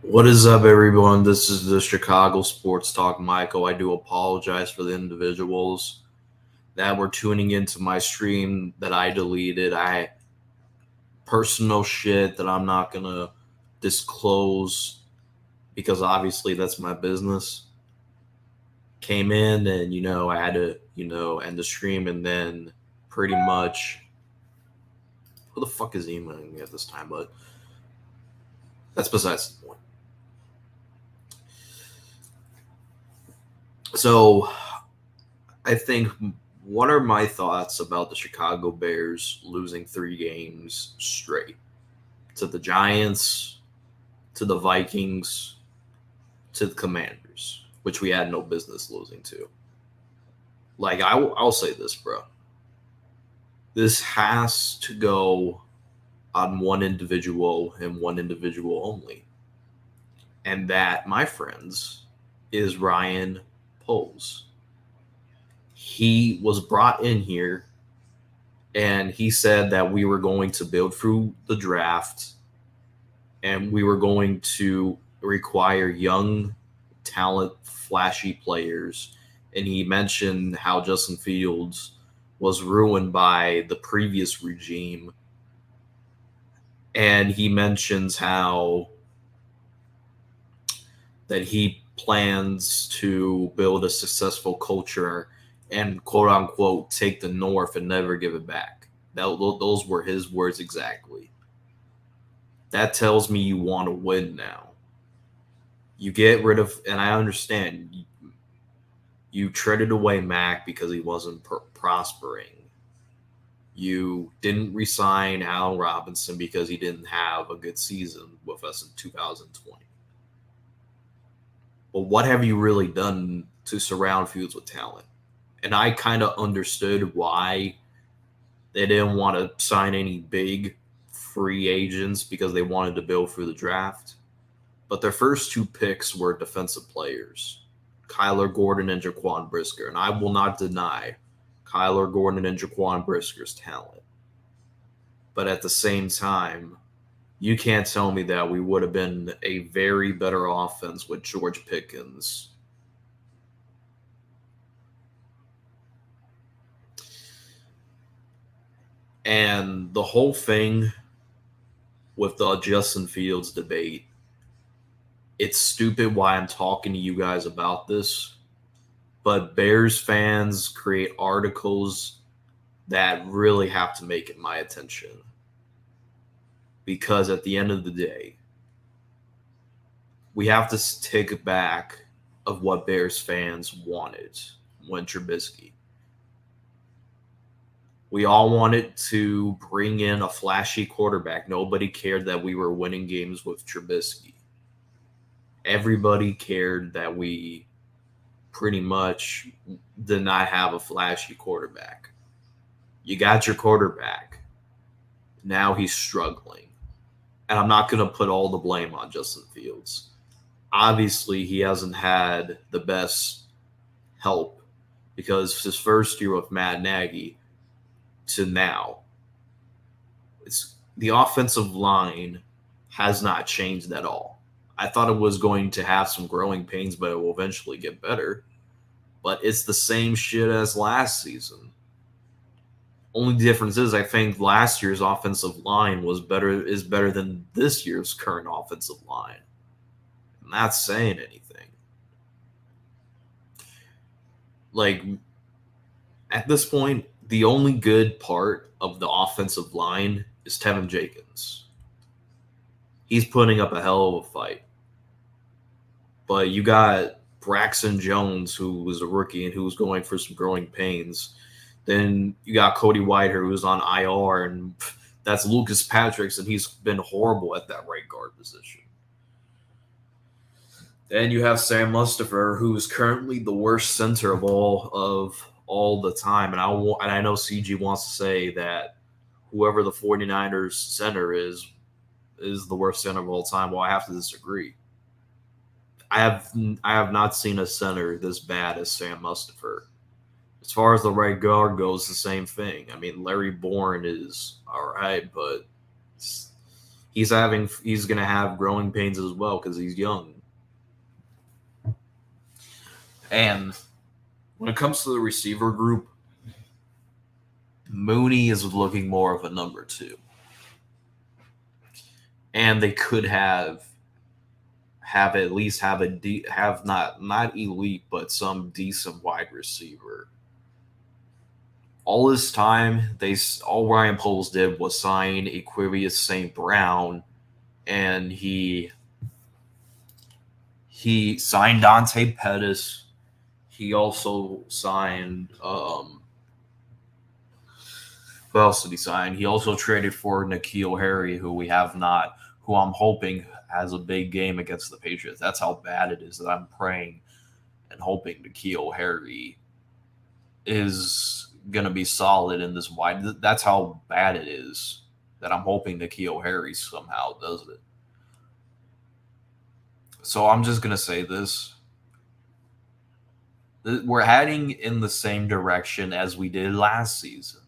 What is up, everyone? This is the Chicago Sports Talk. Michael, I do apologize for the individuals that were tuning into my stream that I deleted. I personal shit that I'm not gonna disclose because obviously that's my business. Came in and I had to end the stream and then pretty much who the fuck is emailing me at this time? But that's besides the point. So I think what are my thoughts about the Chicago Bears losing 3 games straight to the Giants, to the Vikings, to the Commanders, which we had no business losing to? Like, I'll say this, bro. This has to go on one individual and one individual only. And that, my friends, is Ryan Poles. He was brought in here and he said that we were going to build through the draft and we were going to require young talent flashy players, and he mentioned how Justin Fields was ruined by the previous regime, and he mentions how that he plans to build a successful culture and quote unquote take the north and never give it back. Those were his words exactly. That tells me you want to win now. You get rid of, and I understand you traded away Mac because he wasn't prospering. You didn't resign Al Robinson because he didn't have a good season with us in 2020. But what have you really done to surround Fields with talent? And I kind of understood why they didn't want to sign any big free agents because they wanted to build through the draft. But their first 2 picks were defensive players, Kyler Gordon and Jaquan Brisker. And I will not deny Kyler Gordon and Jaquan Brisker's talent. But at the same time, you can't tell me that we would have been a very better offense with George Pickens. And the whole thing with the Justin Fields debate, it's stupid why I'm talking to you guys about this, but Bears fans create articles that really have to make it my attention. Because at the end of the day, we have to take back of what Bears fans wanted when Trubisky. We all wanted to bring in a flashy quarterback. Nobody cared that we were winning games with Trubisky. Everybody cared that we pretty much did not have a flashy quarterback. You got your quarterback. Now he's struggling. And I'm not going to put all the blame on Justin Fields. Obviously, he hasn't had the best help because his first year with Matt Nagy to now, it's the offensive line has not changed at all. I thought it was going to have some growing pains, but it will eventually get better. But it's the same shit as last season. Only difference is I think last year's offensive line is better than this year's current offensive line. I'm not saying anything. Like at this point, the only good part of the offensive line is Tevin Jenkins. He's putting up a hell of a fight. But you got Braxton Jones, who was a rookie and who was going for some growing pains. Then you got Cody Whitehair, who's on IR, and that's Lucas Patricks, and he's been horrible at that right guard position. Then you have Sam Mustipher, who is currently the worst center of all the time. And I know CG wants to say that whoever the 49ers center is the worst center of all time. Well, I have to disagree. I have not seen a center this bad as Sam Mustipher. As far as the right guard goes, the same thing. I mean, Larry Bourne is all right, but he's gonna have growing pains as well because he's young. And when it comes to the receiver group, Mooney is looking more of a number 2, and they could have at least have have not elite but some decent wide receiver. All this time, all Ryan Poles did was sign Equarius St. Brown, and he signed Dante Pettis. He also signed who else did he sign? He also traded for N'Keal Harry, who I'm hoping has a big game against the Patriots. That's how bad it is that I'm praying and hoping N'Keal Harry is going to be solid in this wide. That's how bad it is that I'm hoping N'Keal Harry somehow does it. So I'm just going to say this. We're heading in the same direction as we did last season.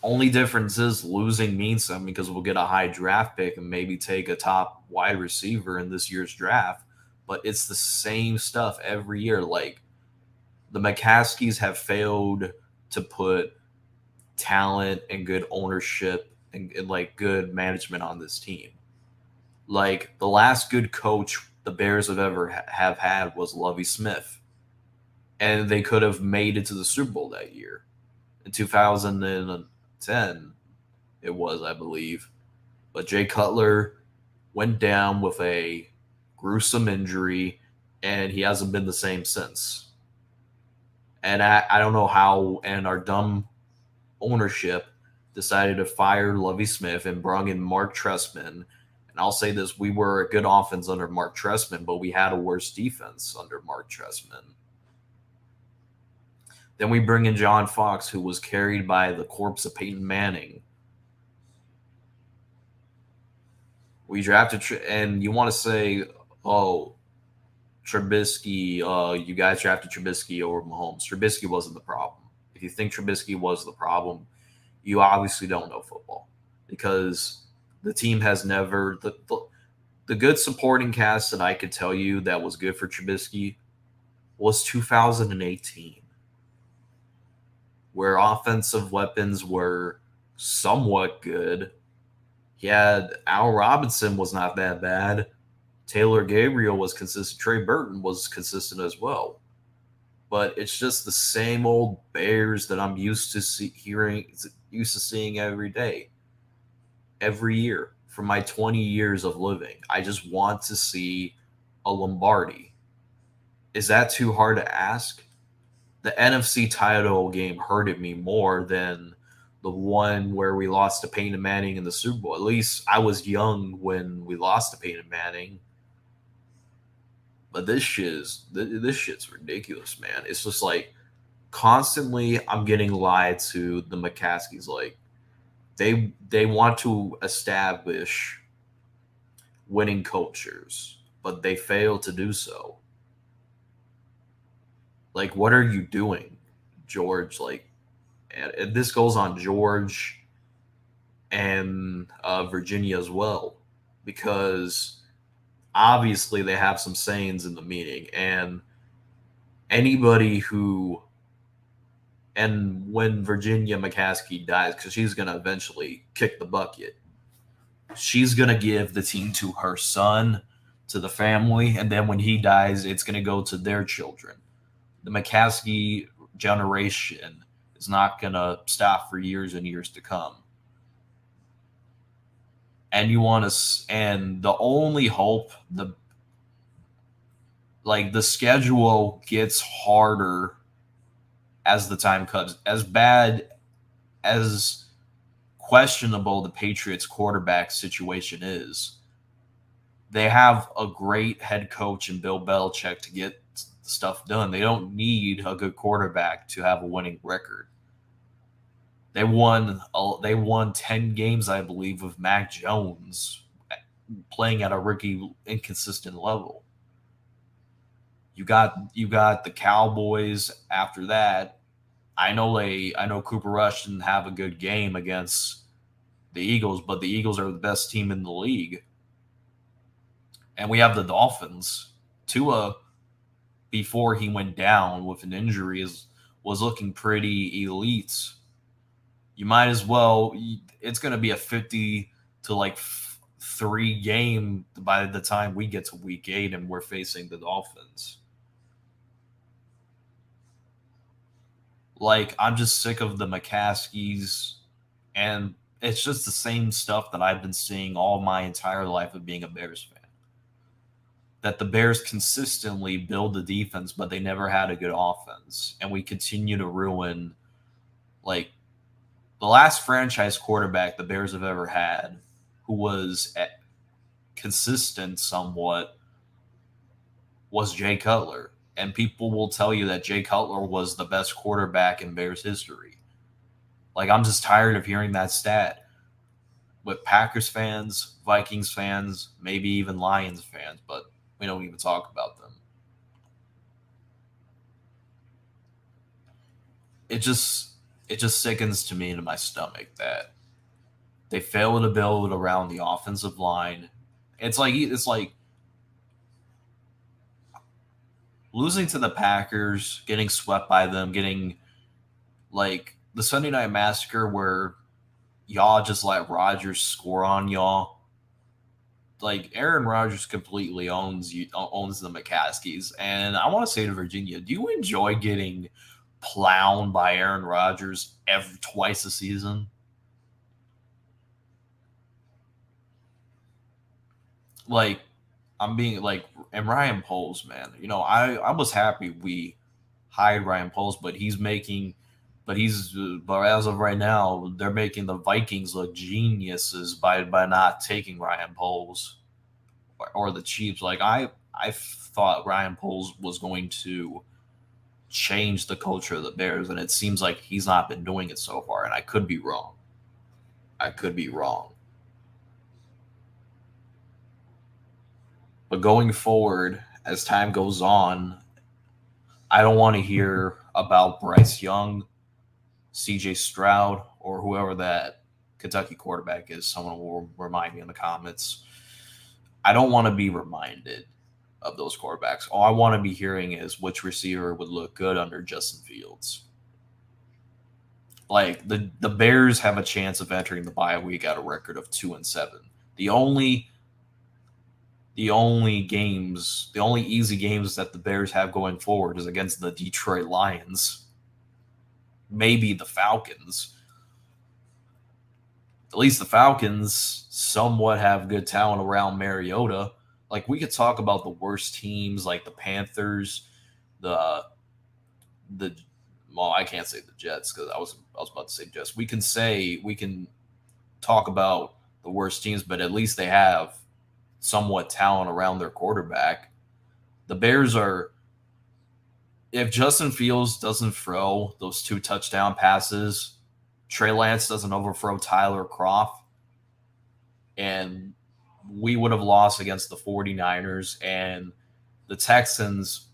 Only difference is losing means something because we'll get a high draft pick and maybe take a top wide receiver in this year's draft. But it's the same stuff every year. Like, the McCaskies have failed to put talent and good ownership and like good management on this team. Like, the last good coach the Bears have had was Lovie Smith, and they could have made it to the Super Bowl that year. In 2010, it was, I believe, but Jay Cutler went down with a gruesome injury, and he hasn't been the same since. And I don't know how, and our dumb ownership decided to fire Lovie Smith and brought in Mark Trestman. And I'll say this, we were a good offense under Mark Trestman, but we had a worse defense under Mark Trestman. Then we bring in John Fox, who was carried by the corpse of Peyton Manning. We drafted, and you want to say, oh, Trubisky, you guys drafted Trubisky over Mahomes. Trubisky wasn't the problem. If you think Trubisky was the problem, you obviously don't know football, because the team has never the good supporting cast that I could tell you that was good for Trubisky was 2018, where offensive weapons were somewhat good. He had Al Robinson was not that bad. Taylor Gabriel was consistent. Trey Burton was consistent as well. But it's just the same old Bears that I'm used to seeing every day, every year for my 20 years of living. I just want to see a Lombardi. Is that too hard to ask? The NFC title game hurted me more than the one where we lost to Peyton Manning in the Super Bowl. At least I was young when we lost to Peyton Manning. But this shit's ridiculous, man. It's just like constantly I'm getting lied to. The McCaskies, like they want to establish winning cultures, but they fail to do so. Like, what are you doing, George? Like, and this goes on George and Virginia as well, because obviously they have some sayings in the meeting, and when Virginia McCaskey dies, because she's going to eventually kick the bucket, she's going to give the team to her son, to the family, and then when he dies, it's going to go to their children. The McCaskey generation is not going to stop for years and years to come. And the only hope, the schedule gets harder as the time comes. As bad as questionable the Patriots quarterback situation is, they have a great head coach in Bill Belichick to get stuff done. They don't need a good quarterback to have a winning record. They won 10 games, I believe, with Mac Jones playing at a rookie inconsistent level. You got the Cowboys after that. I know Cooper Rush didn't have a good game against the Eagles, but the Eagles are the best team in the league. And we have the Dolphins. Tua, before he went down with an injury, was looking pretty elite. You might as well. It's going to be a 50 to like 3 game by the time we get to week 8 and we're facing the Dolphins. Like, I'm just sick of the McCaskies, and it's just the same stuff that I've been seeing all my entire life of being a Bears fan. That the Bears consistently build the defense, but they never had a good offense. And we continue to ruin, like, the last franchise quarterback the Bears have ever had who was consistent somewhat was Jay Cutler. And people will tell you that Jay Cutler was the best quarterback in Bears history. Like, I'm just tired of hearing that stat. With Packers fans, Vikings fans, maybe even Lions fans, but we don't even talk about them. It just sickens to me into my stomach that they fail to build around the offensive line. It's like losing to the Packers, getting swept by them, getting like the Sunday Night Massacre where y'all just let Rodgers score on y'all. Like, Aaron Rodgers completely owns the McCaskies, and I want to say to Virginia, do you enjoy getting plowed by Aaron Rodgers twice a season? Like, I'm being like, and Ryan Poles, man. I was happy we hired Ryan Poles, but but as of right now, they're making the Vikings look geniuses by not taking Ryan Poles or the Chiefs. Like, I thought Ryan Poles was going to change the culture of the Bears, and it seems like he's not been doing it so far. And I could be wrong. But going forward, as time goes on, I don't want to hear about Bryce Young, CJ Stroud, or whoever that Kentucky quarterback is. Someone will remind me in the comments. I don't want to be reminded of those quarterbacks. All I want to be hearing is which receiver would look good under Justin Fields. Like, the Bears have a chance of entering the bye week at a record of 2-7. The only easy games that the Bears have going forward is against the Detroit Lions, maybe the Falcons. At least the Falcons somewhat have good talent around Mariota. Like, we could talk about the worst teams like the Panthers, well, I can't say the Jets because I was about to say Jets. We can talk about the worst teams, but at least they have somewhat talent around their quarterback. The Bears are, if Justin Fields doesn't throw those 2 touchdown passes, Trey Lance doesn't overthrow Tyler Kroft, and we would have lost against the 49ers and the Texans.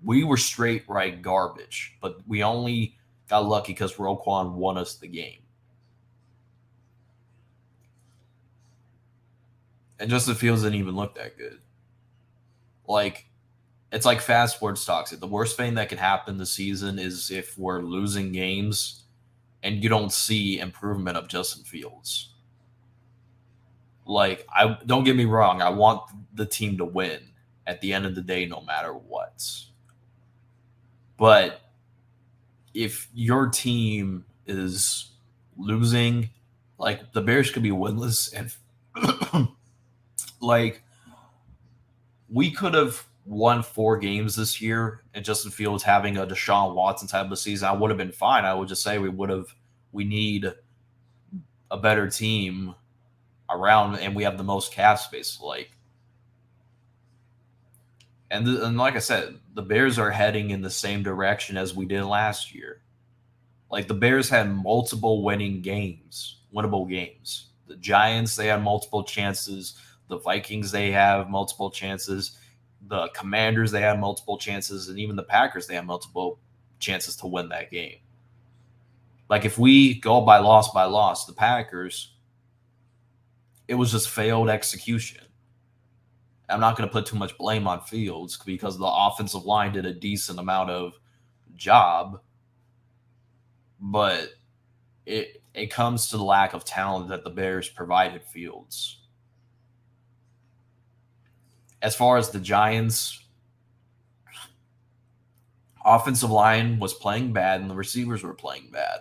We were straight right garbage, but we only got lucky because Roquan won us the game. And Justin Fields didn't even look that good. Like, it's like fast sports talks. The worst thing that could happen this season is if we're losing games and you don't see improvement of Justin Fields. Like, don't get me wrong, I want the team to win at the end of the day, no matter what. But if your team is losing, like, the Bears could be winless, and like, we could have won 4 games this year, and Justin Fields having a Deshaun Watson type of season, I would have been fine. I would just say we need a better team around, and we have the most cap space. And like I said, the Bears are heading in the same direction as we did last year. Like, the Bears had multiple winnable games. The Giants, they had multiple chances. The Vikings, they have multiple chances. The Commanders, they had multiple chances. And even the Packers, they had multiple chances to win that game. Like, if we go by loss, the Packers, It was just failed execution. I'm not going to put too much blame on Fields because the offensive line did a decent amount of job, but it comes to the lack of talent that the Bears provided Fields. As far as the Giants, offensive line was playing bad and the receivers were playing bad.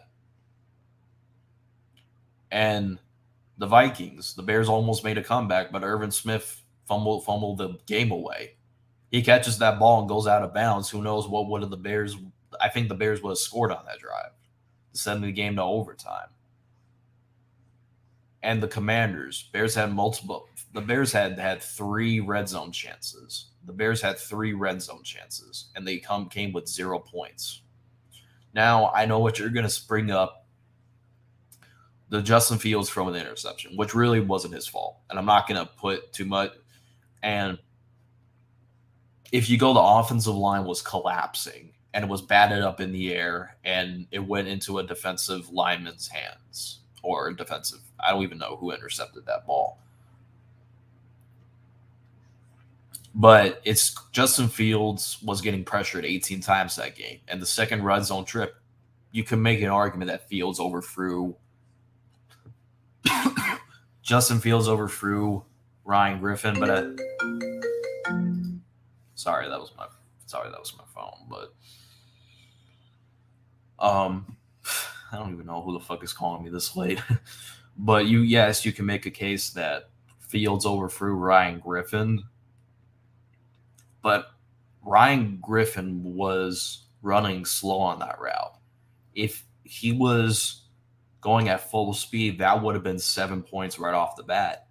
And the Vikings, the Bears almost made a comeback, but Irvin Smith fumbled the game away. He catches that ball and goes out of bounds. Who knows what would have the Bears? I think the Bears would have scored on that drive, sending the game to overtime. And the Commanders, Bears had multiple. The Bears had 3 red zone chances. The Bears had 3 red zone chances, and they came with 0 points. Now I know what you're going to bring up. The Justin Fields throwing the interception, which really wasn't his fault, and I'm not going to put too much. And if you go, the offensive line was collapsing, and it was batted up in the air, and it went into a defensive lineman's hands. Or defensive. I don't even know who intercepted that ball. But it's Justin Fields was getting pressured 18 times that game. And the second red zone trip, you can make an argument that Fields overthrew. Justin Fields overthrew Ryan Griffin, but sorry, that was my phone. But I don't even know who the fuck is calling me this late. But you can make a case that Fields overthrew Ryan Griffin. But Ryan Griffin was running slow on that route. If he was going at full speed, that would have been 7 points right off the bat.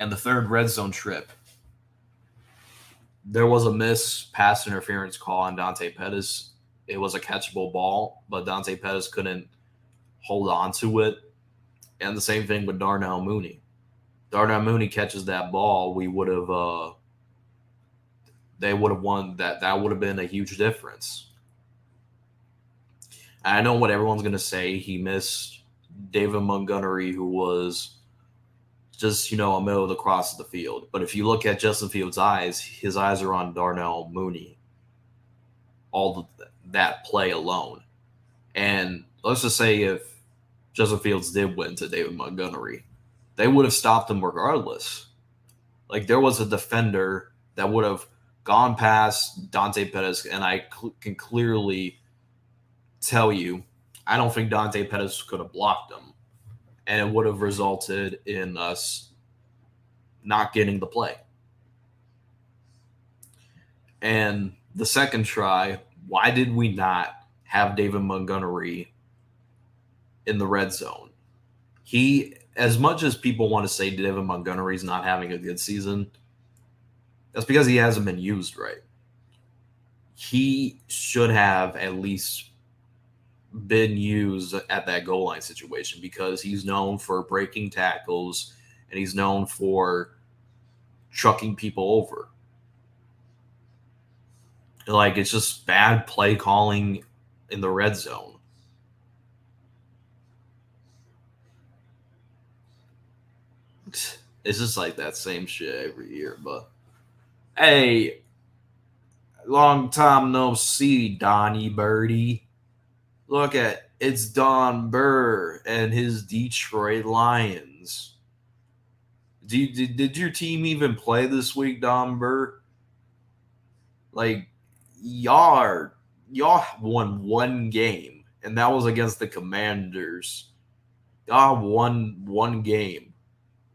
And the third red zone trip, there was a missed pass interference call on Dante Pettis. It was a catchable ball, but Dante Pettis couldn't hold on to it. And the same thing with Darnell Mooney. Darnell Mooney catches that ball, we would have they would have won that. That would have been a huge difference. I know what everyone's going to say. He missed David Montgomery, who was just, a middle of the cross of the field. But if you look at Justin Fields' eyes, his eyes are on Darnell Mooney. That play alone. And let's just say if Justin Fields did win to David Montgomery, they would have stopped him regardless. Like, there was a defender that would have gone past Dante Pettis, and I can clearly tell you, I don't think Dante Pettis could have blocked him, and it would have resulted in us not getting the play. And the second try, why did we not have David Montgomery in the red zone? He, as much as people want to say David Montgomery's not having a good season, that's because he hasn't been used right. He should have at least been used at that goal line situation because he's known for breaking tackles and he's known for trucking people over. Like, it's just bad play calling in the red zone. It's just like that same shit every year. But hey, long time no see, Donnie Birdie. Look at, it's Don Burr and his Detroit Lions. Did your team even play this week, Don Burr? Like, y'all won one game, and that was against the Commanders. Y'all won one game.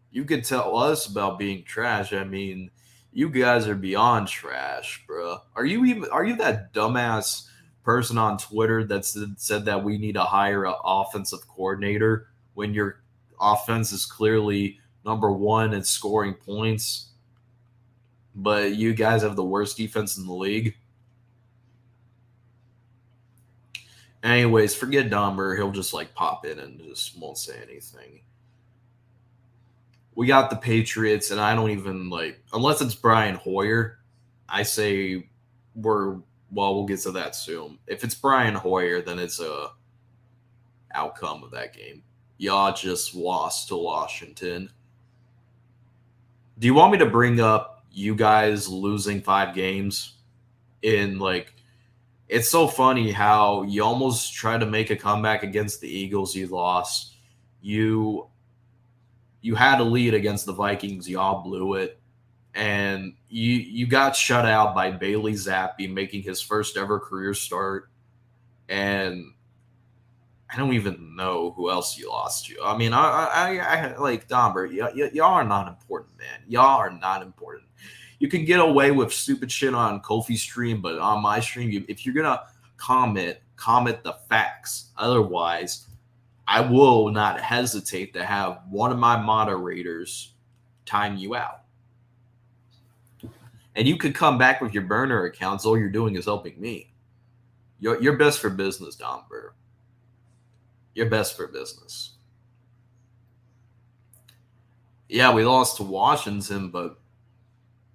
You could tell us about being trash. I mean, you guys are beyond trash, bro. Are you that dumbass person on Twitter that said that we need to hire an offensive coordinator when your offense is clearly number one in scoring points, but you guys have the worst defense in the league? Anyways, forget Domber. He'll just pop in and just won't say anything. We got the Patriots, and I don't even unless it's Brian Hoyer, I say we'll get to that soon. If it's Brian Hoyer, then it's a outcome of that game. y'all just lost to Washington. Do you want me to bring up you guys losing 5 games in like? It's so funny how you almost tried to make a comeback against the Eagles. You lost. You you had a lead against the Vikings. Y'all blew it, and you got shut out by Bailey Zappi making his first ever career start. And I don't even know who else you lost to. I mean, I like Domber. Y'all are not important, man. Y'all are not important. You can get away with stupid shit on Kofi's stream, but on my stream, if you're gonna comment the facts. Otherwise, I will not hesitate to have one of my moderators time you out. And you could come back with your burner accounts. All you're doing is helping me. You're best for business, Domber. You're best for business. Yeah, we lost to Washington, but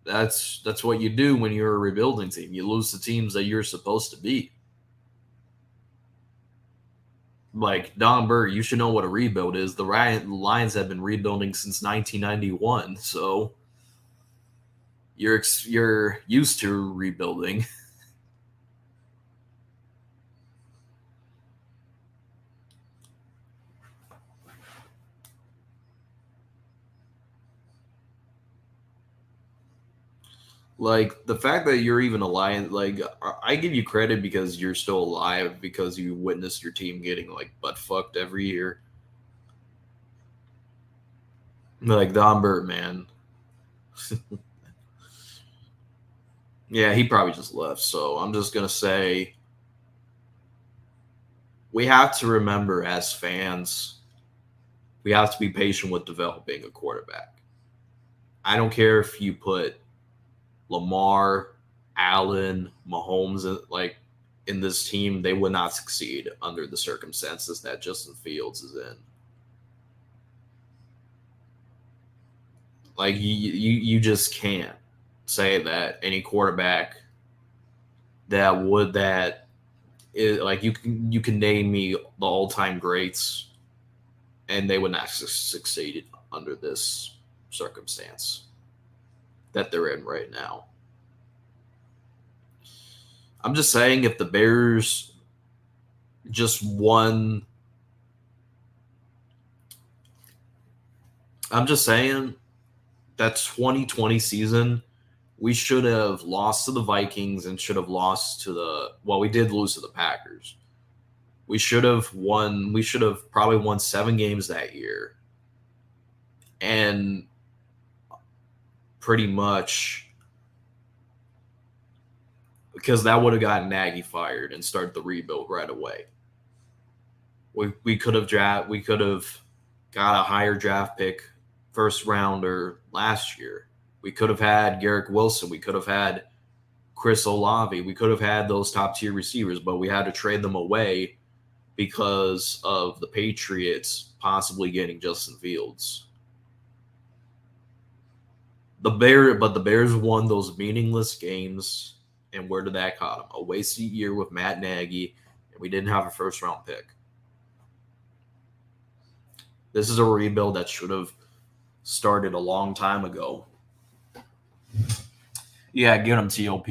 that's what you do when you're a rebuilding team. You lose the teams that you're supposed to beat. Like Don Burr, you should know what a rebuild is. The Lions have been rebuilding since 1991, so you're used to rebuilding. Like the fact that you're even alive, like I give you credit because you're still alive because you witnessed your team getting like butt fucked every year. Like Don Burt, man. Yeah, he probably just left. So I'm just gonna say we have to remember as fans, we have to be patient with developing a quarterback. I don't care if you put Lamar, Allen, Mahomes, like in this team, they would not succeed under the circumstances that Justin Fields is in. Like you just can't say that any quarterback like you can name me the all time greats, and they would not succeed under this circumstance that they're in right now. I'm just saying if the Bears just won, I'm just saying that 2020 season, we should have lost to the Vikings and should have lost to we did lose to the Packers. We should have probably won 7 games that year. And pretty much because that would have gotten Nagy fired and started the rebuild right away. We could have got a higher draft pick, first rounder last year. We could have had Garrett Wilson. We could have had Chris Olave. We could have had those top tier receivers, but we had to trade them away because of the Patriots possibly getting Justin Fields. The Bears won those meaningless games, and where did that cut them? A wasted year with Matt Nagy, and we didn't have a first round pick. This is a rebuild that should have started a long time ago. Yeah, get him, TOP.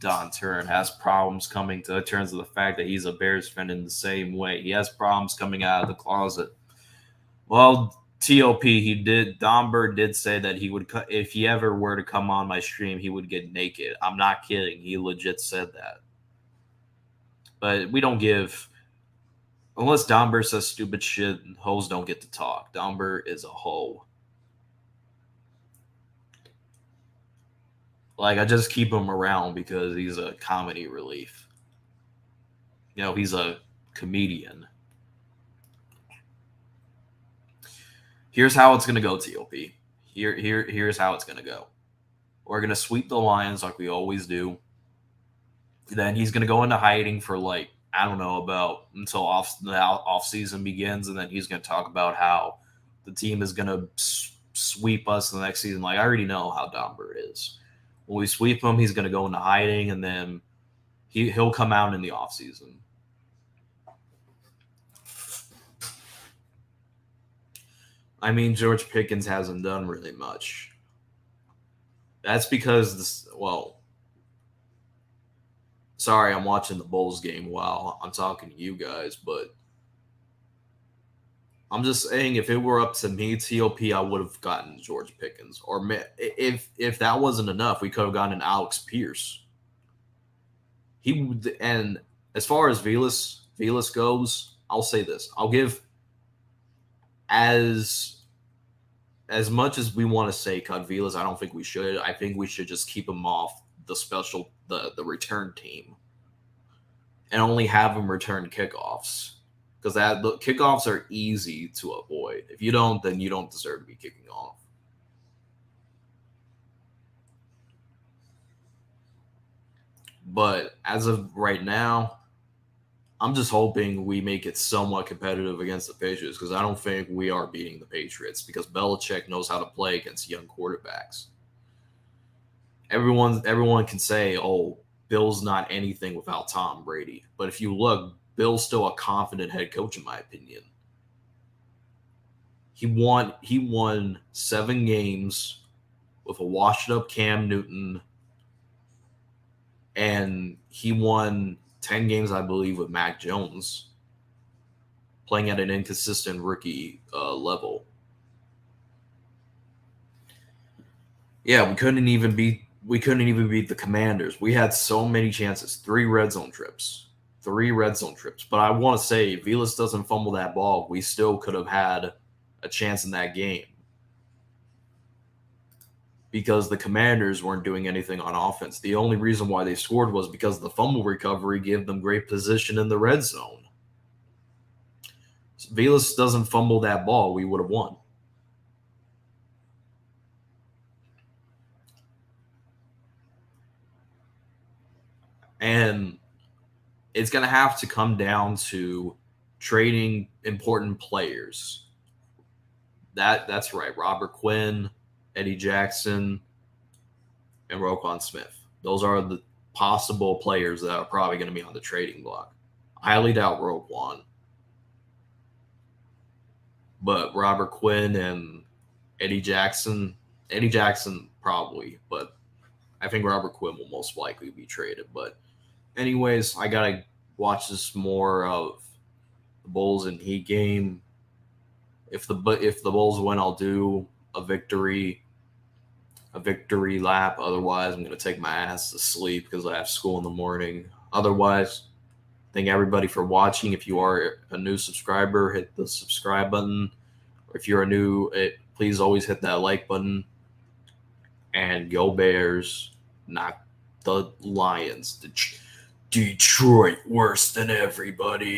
Don Turn has problems coming to terms with the fact that he's a Bears fan in the same way. He has problems coming out of the closet. Well, TOP, Don Bird did say that he would, if he ever were to come on my stream, he would get naked. I'm not kidding. He legit said that. But we don't give, unless Don Bird says stupid shit, hoes don't get to talk. Don Bird is a hoe. Like, I just keep him around because he's a comedy relief. You know, he's a comedian. Here's how it's going to go, TOP. Here's how it's going to go. We're going to sweep the Lions like we always do. Then he's going to go into hiding for like, I don't know, about until the off season begins. And then he's going to talk about how the team is going to sweep us the next season. Like, I already know how Don Bird is. When we sweep him, he's going to go into hiding, and then he'll come out in the off season. I mean, George Pickens hasn't done really much. That's because sorry, I'm watching the Bulls game while I'm talking to you guys, but I'm just saying if it were up to me, TOP, I would have gotten George Pickens. Or if that wasn't enough, we could have gotten Alex Pierce. And as far as Velas goes, I'll say this: I'll give as much as we want to say cut Velas. I don't think we should. I think we should just keep him off the return team and only have him return kickoffs because the kickoffs are easy to avoid. If you don't, then you don't deserve to be kicking off. But as of right now, I'm just hoping we make it somewhat competitive against the Patriots because I don't think we are beating the Patriots because Belichick knows how to play against young quarterbacks. Everyone can say, "Oh, Bill's not anything without Tom Brady," but if you look, Bill's still a confident head coach in my opinion. He won 7 games with a washed up Cam Newton, and he won 10 games, I believe, with Mac Jones playing at an inconsistent rookie level. Yeah, we couldn't even beat the Commanders. We had so many chances, 3 red zone trips. But I want to say, if Velas doesn't fumble that ball, we still could have had a chance in that game because the Commanders weren't doing anything on offense. The only reason why they scored was because the fumble recovery gave them great position in the red zone. If Velas doesn't fumble that ball, we would have won. And it's going to have to come down to trading important players. That's right. Robert Quinn, Eddie Jackson, and Roquan Smith. Those are the possible players that are probably going to be on the trading block. I highly doubt Roquan, but Robert Quinn and Eddie Jackson probably, but I think Robert Quinn will most likely be traded. But anyways, I gotta watch this more of the Bulls and Heat game. If the Bulls win, I'll do a victory lap. Otherwise, I'm gonna take my ass to sleep because I have school in the morning. Otherwise, thank everybody for watching. If you are a new subscriber, hit the subscribe button. Or if you're please always hit that like button. And go Bears, not the Lions. Detroit worse than everybody.